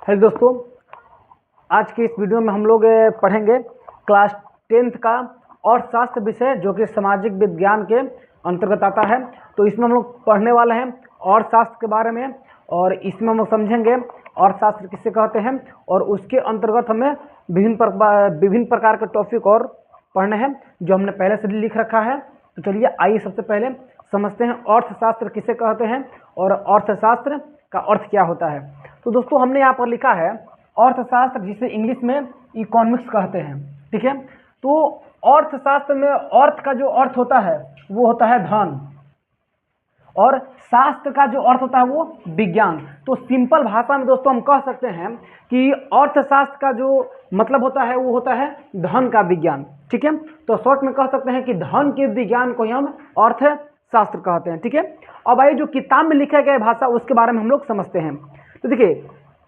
Hello दोस्तों, आज की इस वीडियो में हम लोग पढ़ेंगे क्लास 10th का अर्थशास्त्र विषय जो कि सामाजिक विज्ञान के अंतर्गत आता है। तो इसमें हम लोग पढ़ने वाले हैं अर्थशास्त्र के बारे में और इसमें हम लोग समझेंगे अर्थशास्त्र किसे कहते हैं और उसके अंतर्गत हमें विभिन्न प्रकार के टॉपिक और पढ़ने हैं जो हमने पहले से लिख रखा है। तो चलिए आइए सबसे पहले समझते हैं अर्थशास्त्र किसे कहते हैं और अर्थशास्त्र का अर्थ क्या होता है। तो दोस्तों हमने यहाँ पर लिखा है अर्थशास्त्र जिसे इंग्लिश में इकोनॉमिक्स कहते हैं। ठीक है, तो अर्थशास्त्र में अर्थ का जो अर्थ होता है वो होता है धन और शास्त्र का जो अर्थ होता है वो विज्ञान। तो सिंपल भाषा में दोस्तों हम कह सकते हैं कि अर्थशास्त्र का जो मतलब होता है वो होता है धन का विज्ञान। ठीक है, तो शॉर्ट में कह सकते हैं कि धन के विज्ञान को हम अर्थशास्त्र कहते हैं। ठीक है, अब आइए जो किताब में लिखा गया भाषा उसके बारे में हम लोग समझते हैं। तो देखिए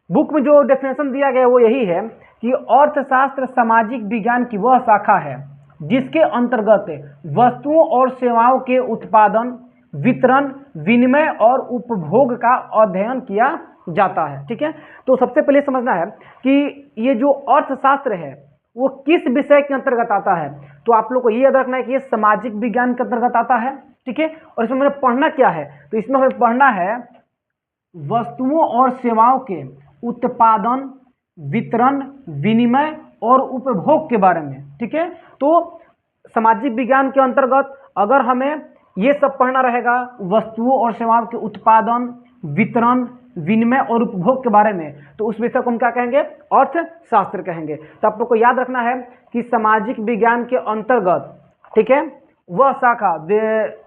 बुक में जो डेफिनेशन दिया गया है वो यही है कि अर्थशास्त्र सामाजिक विज्ञान की वह शाखा है जिसके अंतर्गत वस्तुओं और सेवाओं के उत्पादन, वितरण, विनिमय और उपभोग का अध्ययन किया जाता है। ठीक है, तो सबसे पहले समझना है कि ये जो अर्थशास्त्र है वो किस विषय के अंतर्गत आता है। तो आप लोग को ये याद रखना है कि ये सामाजिक विज्ञान के अंतर्गत आता है। ठीक है, और इसमें हमें पढ़ना क्या है, तो इसमें हमें पढ़ना है वस्तुओं और सेवाओं के उत्पादन, वितरण, विनिमय और उपभोग के बारे में। ठीक है, तो सामाजिक विज्ञान के अंतर्गत अगर हमें ये सब पढ़ना रहेगा वस्तुओं और सेवाओं के उत्पादन, वितरण, विनिमय और उपभोग के बारे में, तो उस विषय को हम क्या कहेंगे, अर्थशास्त्र कहेंगे। तो आप लोग को याद रखना है कि सामाजिक विज्ञान के अंतर्गत, ठीक है, वह शाखा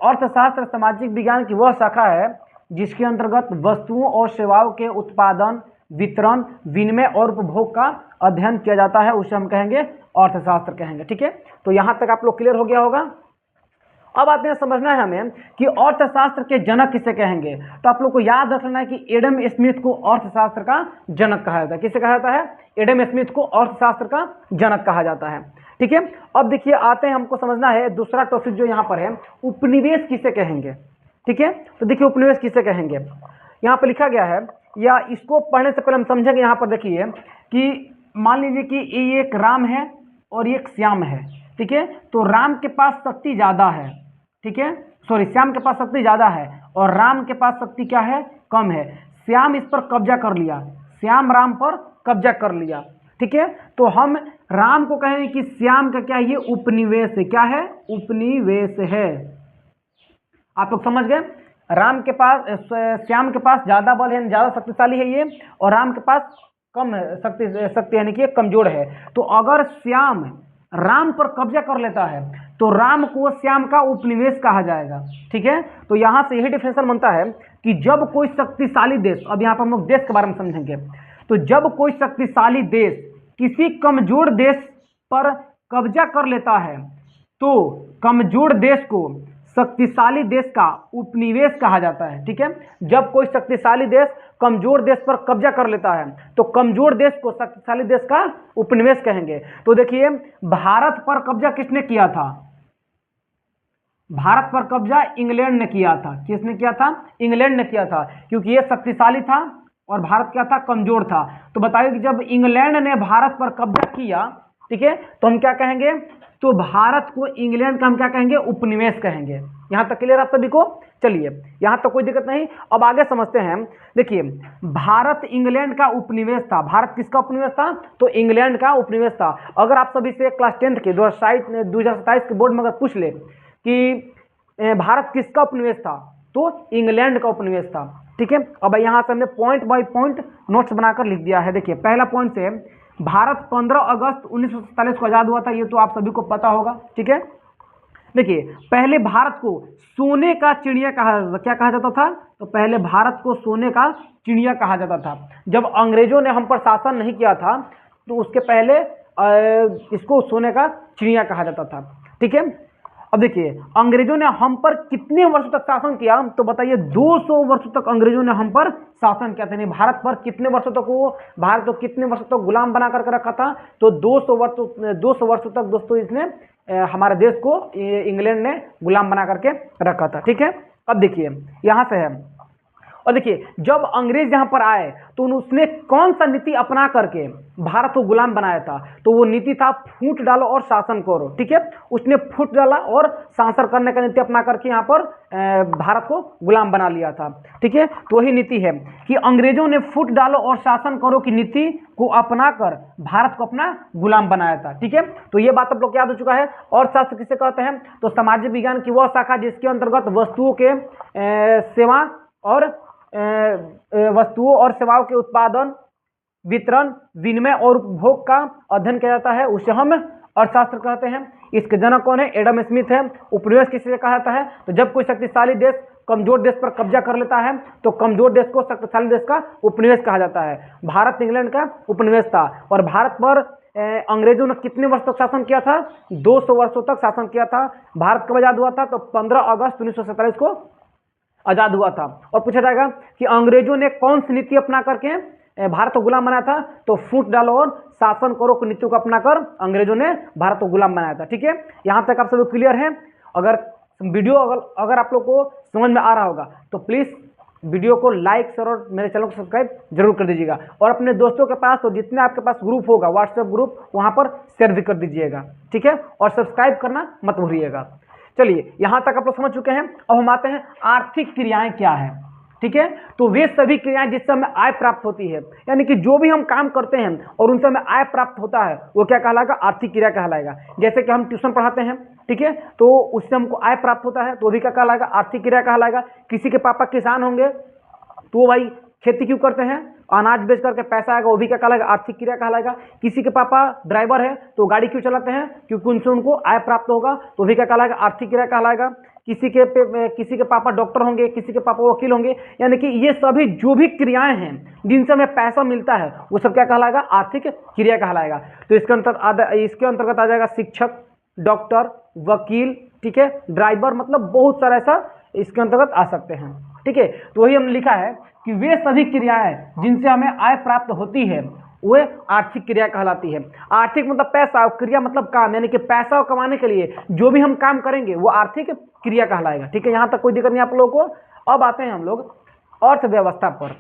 अर्थशास्त्र सामाजिक विज्ञान की वह शाखा है जिसके अंतर्गत वस्तुओं और सेवाओं के उत्पादन, वितरण, विनिमय और उपभोग का अध्ययन किया जाता है, उसे हम कहेंगे अर्थशास्त्र कहेंगे। ठीक है, तो यहाँ तक आप लोग क्लियर हो गया होगा। अब आते हैं समझना है हमें कि अर्थशास्त्र के जनक किसे कहेंगे। तो आप लोग को याद रखना है कि एडम स्मिथ को अर्थशास्त्र का जनक कहा जाता है। किसे कहा जाता है? एडम स्मिथ को अर्थशास्त्र का जनक कहा जाता है। ठीक है, अब देखिए आते हैं, हमको समझना है दूसरा टॉपिक जो यहाँ पर है, उपनिवेश किसे कहेंगे। ठीक है, तो देखिए उपनिवेश किसे कहेंगे, यहाँ पर लिखा गया है, या इसको पढ़ने से पहले हम समझेंगे। यहाँ पर देखिए कि मान लीजिए कि ये एक राम है और ये एक श्याम है। ठीक है, तो राम के पास शक्ति ज़्यादा है, ठीक है, सॉरी श्याम के पास शक्ति ज़्यादा है और राम के पास शक्ति क्या है, कम है। श्याम इस पर कब्जा कर लिया, श्याम राम पर कब्जा कर लिया। ठीक है, तो हम राम को कहेंगे कि श्याम का क्या है, ये उपनिवेश है। क्या है? उपनिवेश है। आप लोग समझ गए, राम के पास श्याम के पास ज़्यादा बल है, ज़्यादा शक्तिशाली है ये, और राम के पास कम शक्ति यानी कि कमजोर है। तो अगर श्याम राम पर कब्जा कर लेता है तो राम को श्याम का उपनिवेश कहा जाएगा। ठीक है, तो यहाँ से यही डिफिनेशन बनता है कि जब कोई शक्तिशाली देश, अब यहाँ पर हम लोग देश के बारे में समझेंगे, तो जब कोई शक्तिशाली देश किसी कमजोर देश पर कब्जा कर लेता है तो कमजोर देश को शक्तिशाली देश का उपनिवेश कहा जाता है। ठीक है, जब कोई शक्तिशाली देश कमजोर देश पर कब्जा कर लेता है तो कमजोर देश को शक्तिशाली देश का उपनिवेश कहेंगे। तो देखिए भारत पर कब्जा किसने किया था? भारत पर कब्जा इंग्लैंड ने किया था। किसने किया था? इंग्लैंड ने किया था, क्योंकि ये शक्तिशाली था और भारत क्या था, कमजोर था। तो बताइए कि जब इंग्लैंड ने भारत पर कब्जा किया, ठीक है, तो हम क्या कहेंगे, तो भारत को इंग्लैंड का हम क्या कहेंगे, उपनिवेश कहेंगे। यहां तक क्लियर आप सभी को? चलिए यहां तक कोई दिक्कत नहीं। अब आगे समझते हैं। देखिए भारत इंग्लैंड का उपनिवेश था। भारत किसका उपनिवेश था? तो इंग्लैंड का उपनिवेश था। अगर आप सभी से क्लास 10th के 2027 के बोर्ड में अगर पूछ ले कि भारत किसका उपनिवेश था, तो इंग्लैंड का उपनिवेश था। ठीक है, अब यहां से हमने पॉइंट बाय पॉइंट नोट्स बनाकर लिख दिया है। देखिए पहला पॉइंट से, भारत 15 अगस्त 1947 को आजाद हुआ था, ये तो आप सभी को पता होगा। ठीक है, देखिए पहले भारत को सोने का चिड़िया क्या कहा जाता था? तो पहले भारत को सोने का चिड़िया कहा जाता था। जब अंग्रेजों ने हम पर शासन नहीं किया था तो उसके पहले इसको सोने का चिड़िया कहा जाता था। ठीक है, अब देखिए अंग्रेजों ने हम पर कितने वर्षों तक शासन किया, तो बताइए 200 वर्षों तक अंग्रेजों ने हम पर शासन किया था। नहीं, भारत पर कितने वर्षों तक भारत को कितने वर्षों तक गुलाम बना करके रखा था? तो 200 वर्षों तक दोस्तों इसने हमारे देश को इंग्लैंड ने गुलाम बना करके रखा था। ठीक है, अब देखिए यहां से है और देखिए जब अंग्रेज यहाँ पर आए तो उसने कौन सा नीति अपना करके भारत को गुलाम बनाया था, तो वो नीति था फूट डालो और शासन करो। ठीक है, उसने फूट डाला और शासन करने का नीति अपना करके यहाँ पर भारत को गुलाम बना लिया था। ठीक है, तो वही नीति है कि अंग्रेजों ने फूट डालो और शासन करो की नीति को अपनाकर भारत को अपना गुलाम बनाया था। ठीक है, तो ये बात आप लोग याद हो चुका है। और शास्त्र किसे कहते हैं, तो सामाजिक विज्ञान की वह शाखा जिसके अंतर्गत वस्तुओं और सेवाओं के उत्पादन, वितरण, विनिमय और उपभोग का अध्ययन किया जाता है, उसे हम अर्थशास्त्र कहते हैं। इसके जनक कौन है, एडम स्मिथ है। उपनिवेश किसे कहा जाता है, तो जब कोई शक्तिशाली देश कमजोर देश पर कब्जा कर लेता है तो कमजोर देश को शक्तिशाली देश का उपनिवेश कहा जाता है। भारत इंग्लैंड का उपनिवेश था और भारत पर अंग्रेजों ने कितने वर्ष तक शासन किया था, 200 वर्षों तक शासन किया था। भारत कब आजाद हुआ था, तो 15 अगस्त 1947 को आजाद हुआ था। और पूछा जाएगा कि अंग्रेजों ने कौन सी नीति अपना करके भारत को गुलाम बनाया था, तो फूट डालो और शासन करो की नीति को अपनाकर अंग्रेजों ने भारत को गुलाम बनाया था। ठीक है, यहां तक आप सभी क्लियर है। अगर वीडियो अगर आप लोग को समझ में आ रहा होगा तो प्लीज वीडियो को लाइक, शेयर और मेरे चैनल को सब्सक्राइब जरूर कर दीजिएगा। और अपने दोस्तों के पास, तो जितने आपके पास ग्रुप होगा व्हाट्सएप ग्रुप, वहां पर शेयर भी कर दीजिएगा। ठीक है, और सब्सक्राइब करना मत भूलिएगा। चलिए यहां तक आप लोग समझ चुके हैं। अब हम आते हैं आर्थिक क्रियाएं क्या है। ठीक है, तो वे सभी क्रियाएं जिससे हमें आय प्राप्त होती है, यानी कि जो भी हम काम करते हैं और उनसे हमें आय प्राप्त होता है, वो क्या कहलाएगा, आर्थिक क्रिया कहलाएगा। जैसे कि हम ट्यूशन पढ़ाते हैं, ठीक है, तो उससे हमको आय प्राप्त होता है, तो भी क्या कहलाएगा, आर्थिक क्रिया कहलाएगा। किसी के पापा किसान होंगे तो भाई खेती क्यों करते हैं, अनाज बेच करके पैसा आएगा, वो भी क्या कहलाएगा, आर्थिक क्रिया कहलाएगा। किसी के पापा ड्राइवर है तो गाड़ी क्यों चलाते हैं, क्योंकि उनसे उनको आय प्राप्त होगा, तो भी क्या कहलाएगा, आर्थिक क्रिया कहलाएगा। किसी के पापा डॉक्टर होंगे, किसी के पापा वकील होंगे, यानी कि ये सभी जो भी क्रियाएं हैं जिनसे हमें पैसा मिलता है वो सब क्या कहलाएगा, आर्थिक क्रिया कहलाएगा। तो इसके अंतर्गत आ जाएगा शिक्षक, डॉक्टर, वकील, ठीक है, ड्राइवर, मतलब बहुत सारा ऐसा इसके अंतर्गत आ सकते हैं। ठीक है, तो वही हमने लिखा है कि वे सभी क्रियाएं जिनसे हमें आय प्राप्त होती है वे आर्थिक क्रिया कहलाती है। आर्थिक मतलब पैसा, क्रिया मतलब काम, यानी कि पैसा कमाने के लिए जो भी हम काम करेंगे वो आर्थिक क्रिया कहलाएगा। ठीक है, यहां तक कोई दिक्कत नहीं आप लोगों को। अब आते हैं हम लोग अर्थव्यवस्था पर।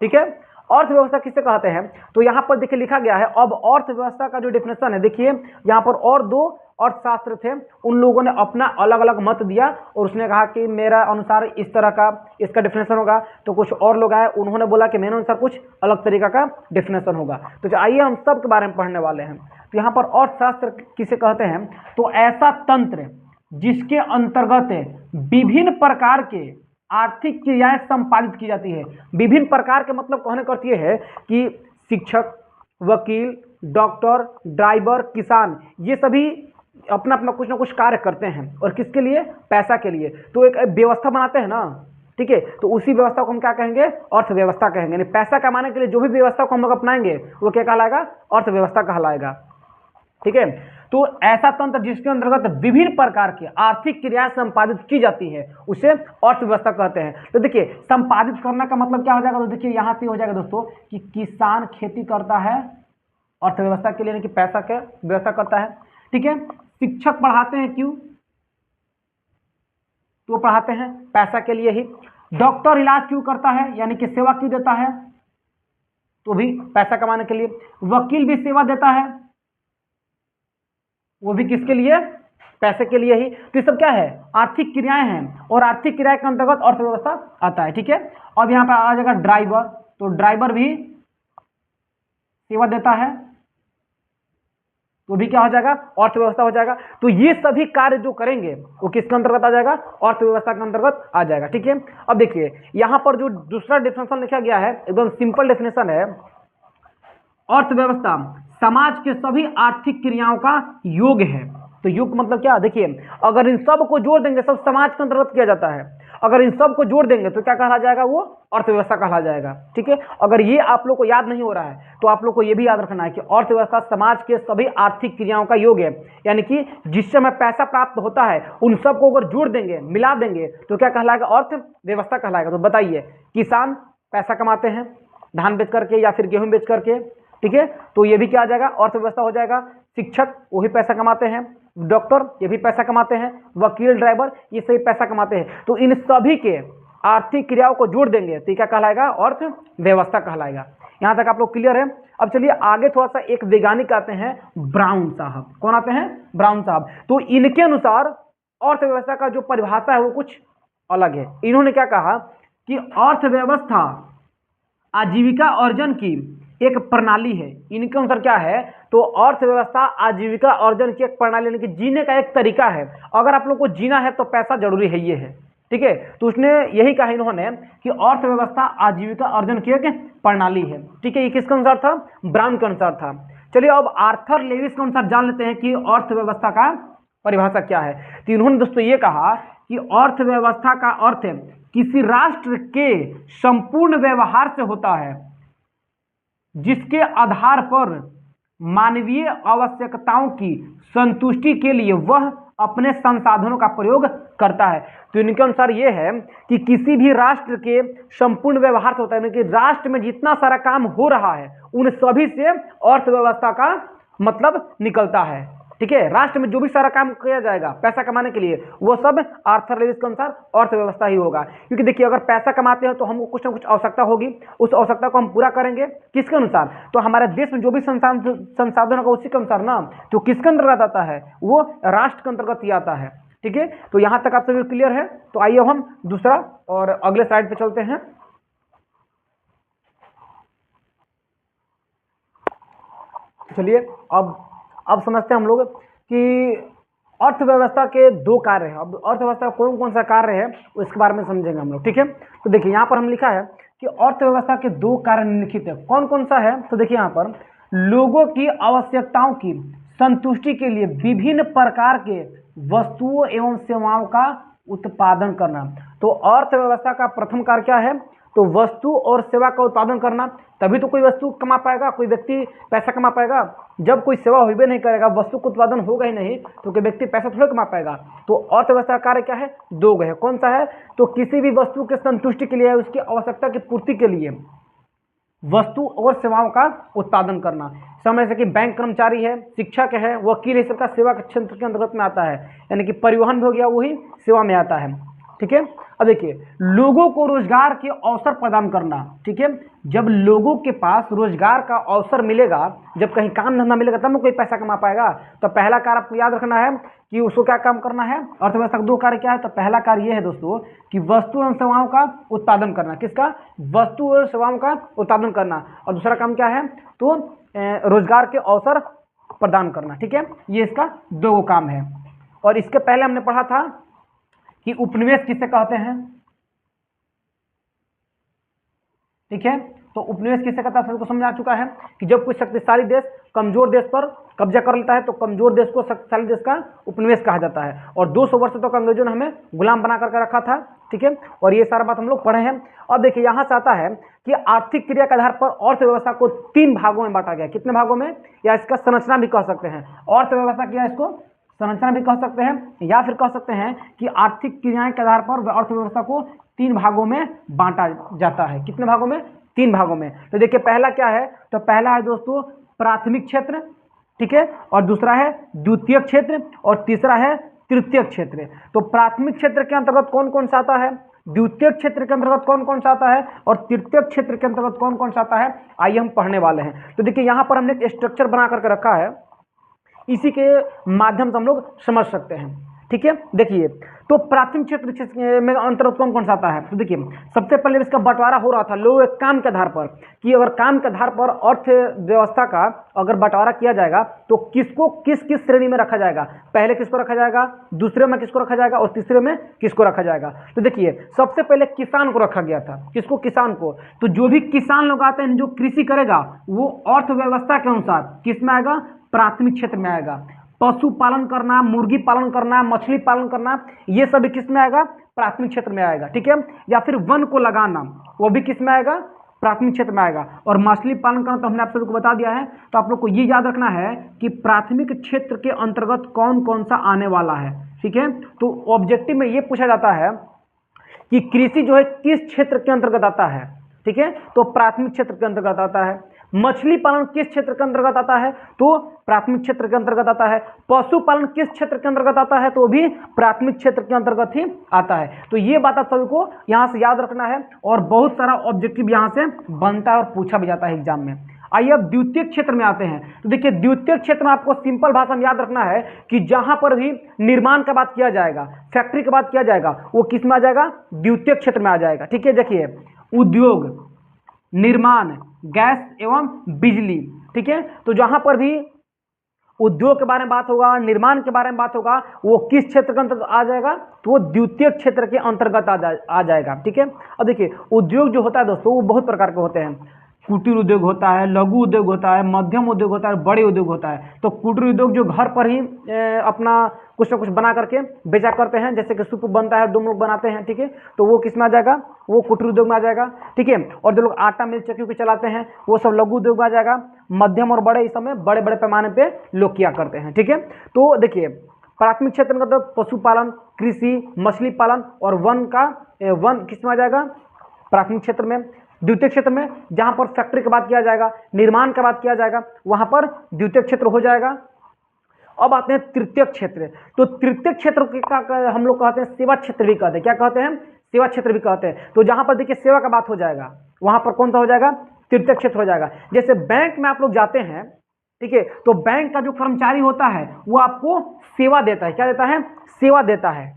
ठीक है, अर्थव्यवस्था किसे कहते हैं, तो यहां पर देखिए लिखा गया है। अब अर्थव्यवस्था का जो डेफिनेशन है, देखिए यहां पर और दो अर्थशास्त्र थे, उन लोगों ने अपना अलग अलग मत दिया और उसने कहा कि मेरा अनुसार इस तरह का इसका डेफिनेशन होगा। तो कुछ और लोग आए, उन्होंने बोला कि मेरे अनुसार कुछ अलग तरीका का डेफिनेशन होगा। तो आइए हम सब के बारे में पढ़ने वाले हैं। तो यहाँ पर अर्थशास्त्र किसे कहते हैं, तो ऐसा तंत्र जिसके अंतर्गत विभिन्न प्रकार के आर्थिक क्रियाएं संपादित की जाती है। विभिन्न प्रकार के मतलब कहने का अर्थ यह है कि शिक्षक, वकील, डॉक्टर, ड्राइवर, किसान, ये सभी अपना अपना कुछ ना कुछ कार्य करते हैं, और किसके लिए, पैसा के लिए। तो एक व्यवस्था बनाते हैं ना, ठीक है, तो उसी व्यवस्था को हम क्या कहेंगे, अर्थव्यवस्था कहेंगे। यानी पैसा कमाने के लिए जो भी व्यवस्था को हम लोग अपनाएंगे वो क्या कहलाएगा, अर्थव्यवस्था कहलाएगा। ठीक है, तो ऐसा तंत्र जिसके अंतर्गत विभिन्न प्रकार की आर्थिक क्रियाएं संपादित की जाती है उसे अर्थव्यवस्था कहते हैं। तो देखिए संपादित करने का मतलब क्या हो जाएगा, तो देखिए यहां से हो जाएगा दोस्तों कि किसान खेती करता है अर्थव्यवस्था के लिए, यानी कि पैसा का व्यवस्था करता है। ठीक है, शिक्षक पढ़ाते हैं क्यों, तो पढ़ाते हैं पैसा के लिए ही। डॉक्टर इलाज क्यों करता है, यानी कि सेवा क्यों देता है, तो भी पैसा कमाने के लिए। वकील भी सेवा देता है, वो भी किसके लिए, पैसे के लिए ही। तो ये सब क्या है, आर्थिक क्रियाएं हैं, और आर्थिक क्रिया के अंतर्गत अर्थव्यवस्था आता है। ठीक है, अब यहां पर आ जाएगा ड्राइवर, तो ड्राइवर भी सेवा देता है, तो भी क्या हो जाएगा, अर्थव्यवस्था हो जाएगा। तो ये सभी कार्य जो करेंगे वो किसके अंतर्गत आ जाएगा, अर्थव्यवस्था के अंतर्गत आ जाएगा। ठीक है, अब देखिए यहां पर जो दूसरा डेफिनेशन लिखा गया है एकदम सिंपल डेफिनेशन है, अर्थव्यवस्था समाज के सभी आर्थिक क्रियाओं का योग है। तो योग मतलब क्या, देखिए अगर इन सब को जोड़ देंगे, सब समाज के अंतर्गत किया जाता है, अगर इन सब को जोड़ देंगे तो क्या कहा जाएगा, वो अर्थव्यवस्था कहा जाएगा। ठीक है, अगर ये आप लोग को याद नहीं हो रहा है तो आप लोग को ये भी याद रखना है कि अर्थव्यवस्था समाज के सभी आर्थिक क्रियाओं का योग है, यानी कि जिससे हमें पैसा प्राप्त होता है उन सबको अगर जोड़ देंगे, मिला देंगे तो क्या कहलाएगा, अर्थव्यवस्था कहलाएगा। तो बताइए, किसान पैसा कमाते हैं धान बेच करके या फिर गेहूं बेच करके, ठीक है, तो ये भी क्या आ जाएगा, अर्थव्यवस्था हो जाएगा। शिक्षक वो भी पैसा कमाते हैं, डॉक्टर ये भी पैसा कमाते हैं, वकील, ड्राइवर ये सभी पैसा कमाते हैं। तो इन सभी के आर्थिक क्रियाओं को जोड़ देंगे तो क्या कहलाएगा, अर्थव्यवस्था कहलाएगा। यहाँ तक आप लोग क्लियर है। अब चलिए आगे थोड़ा सा, एक वैज्ञानिक आते हैं ब्राउन साहब। कौन आते हैं, ब्राउन साहब। तो इनके अनुसार अर्थव्यवस्था का जो परिभाषा है वो कुछ अलग है। इन्होंने क्या कहा कि अर्थव्यवस्था आजीविका अर्जन की एक प्रणाली है। इनके अनुसार क्या है, तो अर्थव्यवस्था आजीविका अर्जन की एक प्रणाली, यानी कि जीने का एक तरीका है। अगर आप लोग को जीना है तो पैसा जरूरी है, ये है, ठीक है। तो उसने यही कहा इन्होंने कि अर्थव्यवस्था आजीविका अर्जन की एक प्रणाली है, ठीक है। ये किसके अनुसार था, ब्राउन के अनुसार था। चलिए अब आर्थर लेविस के अनुसार जान लेते हैं कि अर्थव्यवस्था का परिभाषा क्या है। तो इन्होंने दोस्तों ये कहा कि अर्थव्यवस्था का अर्थ किसी राष्ट्र के संपूर्ण व्यवहार से होता है जिसके आधार पर मानवीय आवश्यकताओं की संतुष्टि के लिए वह अपने संसाधनों का प्रयोग करता है। तो इनके अनुसार यह है कि किसी भी राष्ट्र के संपूर्ण व्यवहार से होता है, यानी कि राष्ट्र में जितना सारा काम हो रहा है उन सभी से अर्थव्यवस्था का मतलब निकलता है, ठीक है। राष्ट्र में जो भी सारा काम किया जाएगा पैसा कमाने के लिए, वो सब आर्थर लेविस के अनुसार अर्थव्यवस्था ही होगा। क्योंकि देखिए अगर पैसा कमाते हैं तो हमको कुछ ना कुछ आवश्यकता होगी, उस आवश्यकता को हम पूरा करेंगे किसके अनुसार, तो हमारे देश में जो भी संसाधन होगा उसी के अनुसार ना। तो किसके अंतर्गत आता है, वो राष्ट्र के अंतर्गत ही आता है, ठीक है। तो यहां तक आप सभी क्लियर है। तो आइए अब हम दूसरा और अगले स्लाइड पे चलते हैं। चलिए अब समझते हैं हम लोग कि अर्थव्यवस्था के दो कार्य हैं। अब अर्थव्यवस्था का कौन कौन सा कार्य है उसके बारे में समझेंगे हम लोग, ठीक है। तो देखिए यहाँ पर हम लिखा है कि अर्थव्यवस्था के दो कार्य निम्नलिखित है। कौन कौन सा है, तो देखिए यहाँ पर लोगों की आवश्यकताओं की संतुष्टि के लिए विभिन्न प्रकार के वस्तुओं एवं सेवाओं का उत्पादन करना। तो अर्थव्यवस्था का प्रथम कार्य क्या है, तो वस्तु और सेवा का उत्पादन करना। तभी तो कोई वस्तु कमा पाएगा, कोई व्यक्ति पैसा कमा पाएगा। जब कोई सेवा होबे नहीं करेगा, वस्तु का उत्पादन होगा ही नहीं, तो कोई व्यक्ति पैसा थोड़ा कमा पाएगा। तो अर्थव्यवस्था का कार्य क्या है, दो है। कौन सा है, तो किसी भी वस्तु के संतुष्टि के लिए, उसकी आवश्यकता की पूर्ति के लिए वस्तु और सेवाओं का उत्पादन करना। समय से कि बैंक कर्मचारी है, शिक्षक है, वकील है, सबका सेवा के क्षेत्र के अंतर्गत में आता है। यानी कि परिवहन भी हो गया, वही सेवा में आता है, ठीक है। अब देखिए लोगों को रोजगार के अवसर प्रदान करना, ठीक है। जब लोगों के पास रोजगार का अवसर मिलेगा, जब कहीं काम धंधा मिलेगा तब कोई पैसा कमा पाएगा। तो पहला कार्य आपको याद रखना है कि उसको क्या काम करना है, अर्थव्यवस्था का दो कार्य क्या है। तो पहला कार्य यह है दोस्तों कि वस्तु और सेवाओं का उत्पादन करना। किसका, वस्तु और सेवाओं का उत्पादन करना। और दूसरा काम क्या है, तो रोजगार के अवसर प्रदान करना, ठीक है। ये इसका दो काम है। और इसके पहले हमने पढ़ा था कि उपनिवेश किसे कहते हैं, ठीक है। तो उपनिवेश किसे कहता है सबको समझ आ चुका है कि जब कोई शक्तिशाली देश कमजोर देश पर कब्जा कर लेता है तो कमजोर देश को शक्तिशाली देश का उपनिवेश कहा जाता है। और 200 वर्ष तक अंग्रेजों ने हमें गुलाम बना करके रखा था, ठीक है। और ये सारा बात हम लोग पढ़े हैं। अब देखिए यहाँ से आता है कि आर्थिक क्रिया के आधार पर अर्थव्यवस्था को 3 भागों में बांटा गया। कितने भागों में, या इसका संरचना भी कह सकते हैं। अर्थव्यवस्था क्या, इसको संरचना भी कह सकते हैं, या फिर कह सकते हैं कि आर्थिक क्रियाएं के आधार पर अर्थव्यवस्था को 3 भागों में बांटा जाता है। कितने भागों में, 3 भागों में। तो देखिए पहला क्या है, तो पहला है दोस्तों प्राथमिक क्षेत्र, ठीक है। और दूसरा है द्वितीय क्षेत्र, और तीसरा है तृतीय क्षेत्र। तो प्राथमिक क्षेत्र के अंतर्गत कौन कौन सा आता है, द्वितीय क्षेत्र के अंतर्गत कौन कौन सा आता है, और तृतीय क्षेत्र के अंतर्गत कौन कौन सा आता है, आइए हम पढ़ने वाले हैं। तो देखिए यहाँ पर हमने एक स्ट्रक्चर बना करके रखा है, इसी के माध्यम से हम लोग समझ सकते हैं, ठीक है। देखिए तो प्राथमिक क्षेत्र में अंतर्गत कौन कौन सा आता है। तो देखिए सबसे पहले इसका बंटवारा हो रहा था लोग काम के आधार पर, कि अगर काम के आधार पर अर्थव्यवस्था का अगर बंटवारा किया जाएगा तो किसको किस किस श्रेणी में रखा जाएगा। पहले किसको रखा जाएगा, दूसरे में किसको रखा जाएगा, और तीसरे में किसको रखा जाएगा। तो देखिए सबसे पहले किसान को रखा गया था। किसको, किसान को। तो जो भी किसान लोग आते हैं जो कृषि करेगा वो अर्थव्यवस्था के अनुसार किस में आएगा, प्राथमिक क्षेत्र में आएगा। पशुपालन करना, मुर्गी पालन करना, मछली पालन करना, ये सभी किस में आएगा, प्राथमिक क्षेत्र में आएगा, ठीक है। या फिर वन को लगाना, वो भी किस में आएगा, प्राथमिक क्षेत्र में आएगा। और मछली पालन करना तो हमने आप सभी को बता दिया है। तो आप लोग को ये याद रखना है कि प्राथमिक क्षेत्र के अंतर्गत कौन कौन सा आने वाला है, ठीक है। तो ऑब्जेक्टिव में ये पूछा जाता है कि कृषि जो है किस क्षेत्र के अंतर्गत आता है, ठीक है। तो प्राथमिक क्षेत्र के अंतर्गत आता है। मछली पालन किस क्षेत्र के अंतर्गत आता है? तो प्राथमिक क्षेत्र के अंतर्गत आता है। पशुपालन किस क्षेत्र के अंतर्गत आता है? तो भी प्राथमिक क्षेत्र के अंतर्गत ही आता है। तो ये बात आप सभी को यहाँ से याद रखना है और बहुत सारा ऑब्जेक्टिव यहाँ से बनता है और पूछा भी जाता है एग्जाम में। आइए अब द्वितीय क्षेत्र में आते हैं। तो देखिए द्वितीय क्षेत्र में आपको सिंपल भाषा में याद रखना है कि जहां पर भी निर्माण का बात किया जाएगा, फैक्ट्री की बात किया जाएगा, वो किस में आ जाएगा? द्वितीय क्षेत्र में आ जाएगा। ठीक है, देखिए उद्योग, निर्माण, गैस एवं बिजली। ठीक है, तो जहां पर भी उद्योग के बारे में बात होगा, निर्माण के बारे में बात होगा, वो किस क्षेत्र के अंतर्गत आ जाएगा? तो वो द्वितीय क्षेत्र के अंतर्गत आ जाएगा। ठीक है, अब देखिए उद्योग जो होता है दोस्तों वो बहुत प्रकार के होते हैं। कुटीर उद्योग होता है, लघु उद्योग होता है, मध्यम उद्योग होता है, बड़े उद्योग होता है। तो कुटीर उद्योग जो घर पर ही अपना कुछ ना कुछ बना करके बेचा करते हैं, जैसे कि सूप बनता है, डोम लोग बनाते हैं। ठीक है, तो वो किस में आ जाएगा? वो कुटीर उद्योग में आ जाएगा। ठीक है, और जो लोग आटा मिल चक्की के चलाते हैं वो सब लघु उद्योग में आ जाएगा। मध्यम और बड़े इस समय बड़े बड़े पैमाने पे लोग किया करते हैं। ठीक है, तो देखिए प्राथमिक क्षेत्र में मतलब पशुपालन, कृषि, मछली पालन और वन किस में आ जाएगा? प्राथमिक क्षेत्र में। द्वितीय क्षेत्र में जहां पर फैक्ट्री की बात किया जाएगा, निर्माण की बात किया जाएगा, वहां पर द्वितीय क्षेत्र हो जाएगा। अब आते हैं तृतीय क्षेत्र। तो तृतीय क्षेत्र का हम लोग कहते हैं सेवा क्षेत्र भी कहते हैं। क्या कहते हैं? सेवा क्षेत्र भी कहते हैं। तो जहां पर देखिए सेवा का बात हो जाएगा, वहां पर कौन सा हो जाएगा? तृतीय क्षेत्र हो जाएगा। जैसे बैंक में आप लोग जाते हैं, ठीक है, तो बैंक का जो कर्मचारी होता है वो आपको सेवा देता है। क्या देता है? सेवा देता है।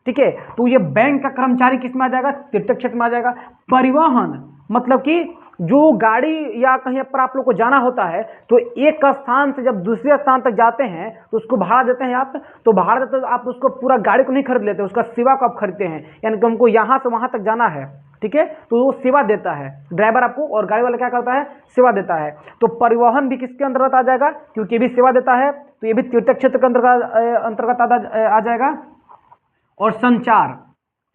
ठीक है, तो ये बैंक का कर्मचारी किस में आ जाएगा? तृतीय क्षेत्र में आ जाएगा। परिवहन मतलब कि जो गाड़ी या कहीं पर आप लोग को जाना होता है, तो एक स्थान से जब दूसरे स्थान तक जाते हैं तो उसको भाड़ा देते हैं आप। तो भाड़ा देते तो आप उसको पूरा गाड़ी को नहीं खरीद लेते, उसका सेवा को आप खरीदते हैं। यानी कि हमको यहाँ से वहाँ तक जाना है, ठीक है, तो वो सेवा देता है ड्राइवर आपको, और गाड़ी वाला क्या करता है? सेवा देता है। तो परिवहन भी किसके अंतर्गत आ जाएगा? क्योंकि ये भी सेवा देता है, तो ये भी तृतीय क्षेत्र के अंतर्गत आ जाएगा। और संचार,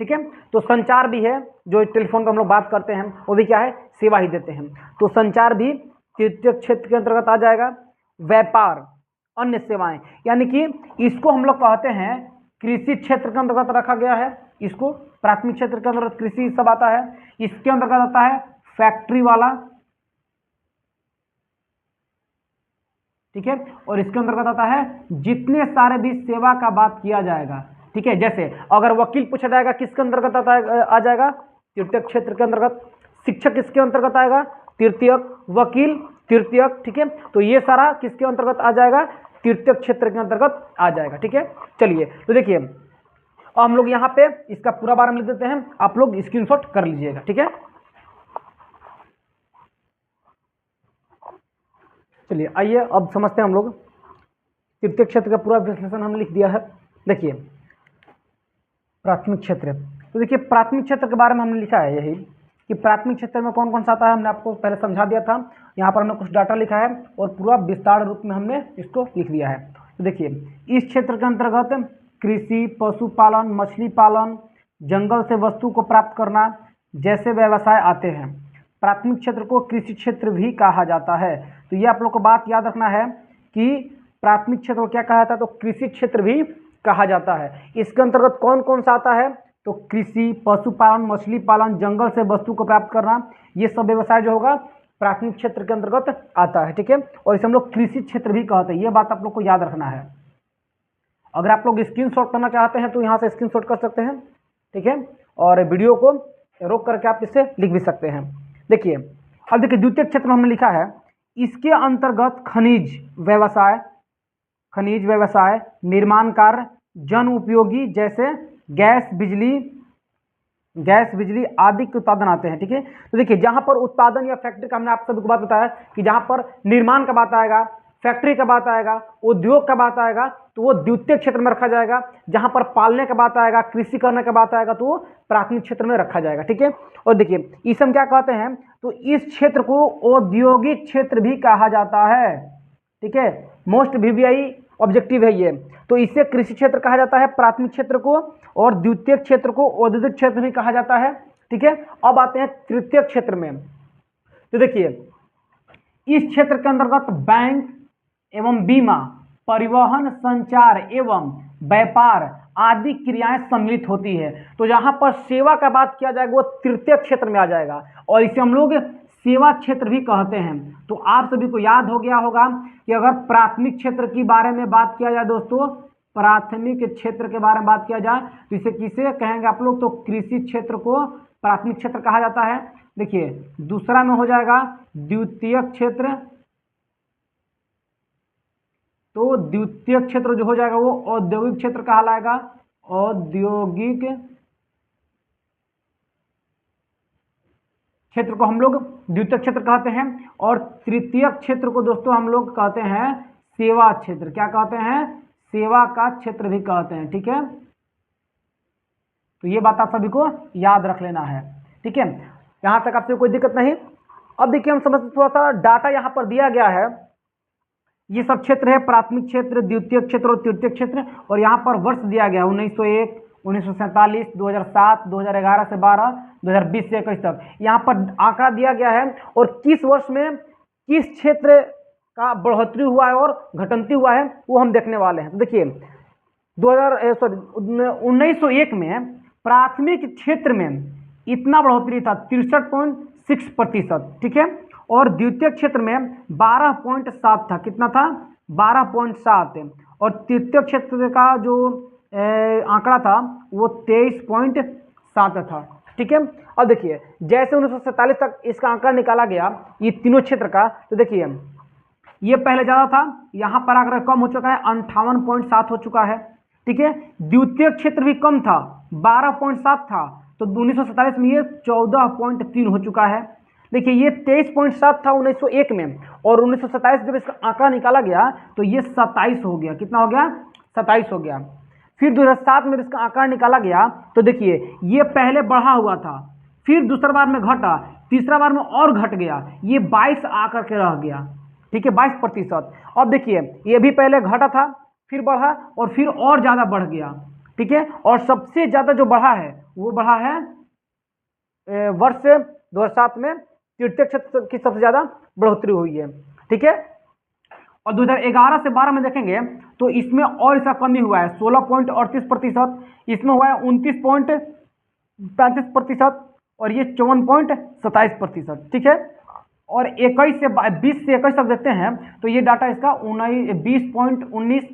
ठीक है, तो संचार भी है, जो टेलीफोन पर हम लोग बात करते हैं वो भी क्या है? सेवा ही देते हैं। तो संचार भी तृतीय क्षेत्र के अंतर्गत आ जाएगा। व्यापार, अन्य सेवाएं, यानी कि इसको हम लोग कहते हैं कृषि क्षेत्र के अंतर्गत रखा गया है। इसको प्राथमिक क्षेत्र के अंतर्गत कृषि सब आता है। इसके अंतर्गत आता है फैक्ट्री वाला, ठीक है, और इसके अंतर्गत आता है जितने सारे भी सेवा का बात किया जाएगा। ठीक है, जैसे अगर वकील पूछा जाएगा किसके अंतर्गत आ जाएगा? तृतीय क्षेत्र के अंतर्गत। शिक्षक किसके अंतर्गत आएगा? तृतीयक। वकील तृतीयक। ठीक है, तो ये सारा किसके अंतर्गत आ जाएगा? तृतीय क्षेत्र के अंतर्गत आ जाएगा। ठीक है, चलिए तो देखिए अब हम लोग यहाँ पे इसका पूरा बारे में लिख देते हैं, आप लोग स्क्रीनशॉट कर लीजिएगा। ठीक है, चलिए आइए अब समझते हैं हम लोग। तृतीय क्षेत्र का पूरा विश्लेषण हम लिख दिया है। देखिए प्राथमिक क्षेत्र, तो देखिए प्राथमिक क्षेत्र के बारे में हमने लिखा है यही कि प्राथमिक क्षेत्र में कौन कौन सा आता है, हमने आपको पहले समझा दिया था। यहाँ पर हमने कुछ डाटा लिखा है और पूरा विस्तार रूप में हमने इसको लिख दिया है। तो देखिए इस क्षेत्र के अंतर्गत कृषि, पशुपालन, मछली पालन, जंगल से वस्तु को प्राप्त करना जैसे व्यवसाय आते हैं। प्राथमिक क्षेत्र को कृषि क्षेत्र भी कहा जाता है। तो ये आप लोग को बात याद रखना है कि प्राथमिक क्षेत्र को क्या कहा जाता है? तो कृषि क्षेत्र भी कहा जाता है। इसके अंतर्गत कौन कौन सा आता है? तो कृषि, पशुपालन, मछली पालन, जंगल से वस्तु को प्राप्त करना, ये सब व्यवसाय जो होगा प्राथमिक क्षेत्र के अंतर्गत आता है। ठीक है, और इसे हम लोग कृषि क्षेत्र भी कहते हैं। ये बात आप लोग को याद रखना है। अगर आप लोग स्क्रीनशॉट करना चाहते हैं तो यहाँ से स्क्रीनशॉट कर सकते हैं। ठीक है, और वीडियो को रोक करके आप इसे लिख भी सकते हैं। देखिए अब देखिए द्वितीय क्षेत्र में हमने लिखा है इसके अंतर्गत खनिज व्यवसाय, निर्माण कार्य, जन उपयोगी जैसे गैस बिजली आदि के उत्पादन आते हैं। ठीक है, तो देखिए जहां पर उत्पादन या फैक्ट्री का हमने आप सभी को बात बताया कि जहां पर निर्माण का बात आएगा, फैक्ट्री का बात आएगा, उद्योग का बात आएगा, तो वो द्वितीय क्षेत्र में रखा जाएगा। जहां पर पालने का बात आएगा, कृषि करने का बात आएगा, तो वो प्राथमिक क्षेत्र में रखा जाएगा। ठीक है, और देखिए इसे हम क्या कहते हैं? तो इस क्षेत्र को औद्योगिक क्षेत्र भी कहा जाता है। ठीक है, मोस्ट वीवीआई ऑब्जेक्टिव है ये। तो इसे कृषि क्षेत्र कहा जाता है प्राथमिक क्षेत्र को, और द्वितीय क्षेत्र को औद्योगिक क्षेत्र भी कहा जाता है। ठीक है, अब आते हैं तृतीय क्षेत्र में। तो देखिए इस क्षेत्र के अंतर्गत बैंक एवं बीमा, परिवहन, संचार एवं व्यापार आदि क्रियाएं सम्मिलित होती है। तो जहां पर सेवा का बात किया जाएगा वो तृतीय क्षेत्र में आ जाएगा, और इसे हम लोग सेवा क्षेत्र भी कहते हैं। तो आप सभी को याद हो गया होगा कि अगर प्राथमिक क्षेत्र के बारे में बात किया जाए दोस्तों, प्राथमिक क्षेत्र के बारे में बात किया जाए तो इसे किसे कहेंगे आप लोग, तो कृषि क्षेत्र को प्राथमिक क्षेत्र कहा जाता है। देखिए दूसरा में हो जाएगा द्वितीयक क्षेत्र, तो द्वितीयक क्षेत्र जो हो जाएगा वो औद्योगिक क्षेत्र कहलाएगा, औद्योगिक क्षेत्र को हम लोग द्वितीयक क्षेत्र कहते हैं। और तृतीयक क्षेत्र को दोस्तों हम लोग कहते हैं सेवा क्षेत्र। क्या कहते हैं, सेवा का क्षेत्र भी कहते हैं। ठीक है, तो ये बात आप सभी को याद रख लेना है। ठीक है, यहां तक आपसे कोई दिक्कत नहीं। अब देखिए हम समझते, थोड़ा सा डाटा यहां पर दिया गया है। ये सब क्षेत्र है, प्राथमिक क्षेत्र, द्वितीयक क्षेत्र और तृतीयक क्षेत्र, और यहाँ पर वर्ष दिया गया 1901, 1947, 2007, 2011 से 12, 2020 से 21 तक यहाँ पर आंकड़ा दिया गया है। और किस वर्ष में किस क्षेत्र का बढ़ोतरी हुआ है और घटंती हुआ है वो हम देखने वाले हैं। तो देखिए 1901 में प्राथमिक क्षेत्र में इतना बढ़ोतरी था 63.6%। ठीक है, और द्वितीयक क्षेत्र में 12.7 था। कितना था, 12.7। और तृतीयक क्षेत्र का जो आंकड़ा था वो 23.7 था। ठीक है, अब देखिए जैसे 1947 तक इसका आंकड़ा निकाला गया ये तीनों क्षेत्र का, तो देखिए ये पहले ज़्यादा था, यहाँ पर आकर कम हो चुका है, 58.7 हो चुका है। ठीक है, द्वितीयक क्षेत्र भी कम था, 12.7 था, तो 1947 में ये 14.3 हो चुका है। देखिए ये 23.7 था 1901 में, और 1927 जब इसका आंकड़ा निकाला गया तो ये 27 हो गया। कितना हो गया, 27 हो गया। फिर 2007 में इसका आंकड़ा निकाला गया तो देखिए ये पहले बढ़ा हुआ था, फिर दूसरा बार में घटा, तीसरा बार में और घट गया, ये 22 आकर के रह गया। ठीक है, 22%। अब देखिए ये भी पहले घटा था, फिर बढ़ा, और फिर और ज़्यादा बढ़ गया। ठीक है, और सबसे ज़्यादा जो बढ़ा है वो बढ़ा है वर्ष 2007 में तृतीय क्षेत्र की सबसे ज़्यादा बढ़ोतरी हुई है। ठीक है, और 2011 से 12 में देखेंगे तो इसमें और इसका कमी हुआ है, 16.38%, इसमें हुआ है 29.35%, और ये 54.27%। ठीक है, और 20 से 21 तक देखते हैं तो ये डाटा इसका 20.19,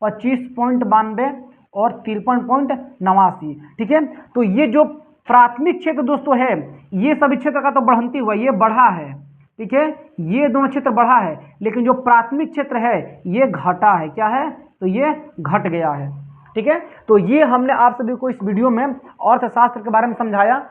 25.92 और 53.89। ठीक है, तो ये जो प्राथमिक क्षेत्र दोस्तों है, ये सभी क्षेत्र का तो बढ़ंती हुआ, ये बढ़ा है। ठीक है, ये दोनों क्षेत्र बढ़ा है, लेकिन जो प्राथमिक क्षेत्र है ये घटा है। क्या है, तो ये घट गया है। ठीक है, तो ये हमने आप सभी को इस वीडियो में अर्थशास्त्र के बारे में समझाया,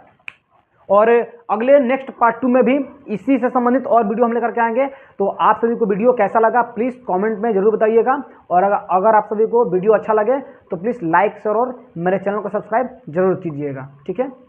और अगले नेक्स्ट पार्ट 2 में भी इसी से संबंधित और वीडियो हम लेकर के आएंगे। तो आप सभी को वीडियो कैसा लगा प्लीज़ कमेंट में जरूर बताइएगा, और अगर आप सभी को वीडियो अच्छा लगे तो प्लीज़ लाइक शेयर और मेरे चैनल को सब्सक्राइब जरूर कीजिएगा। ठीक है।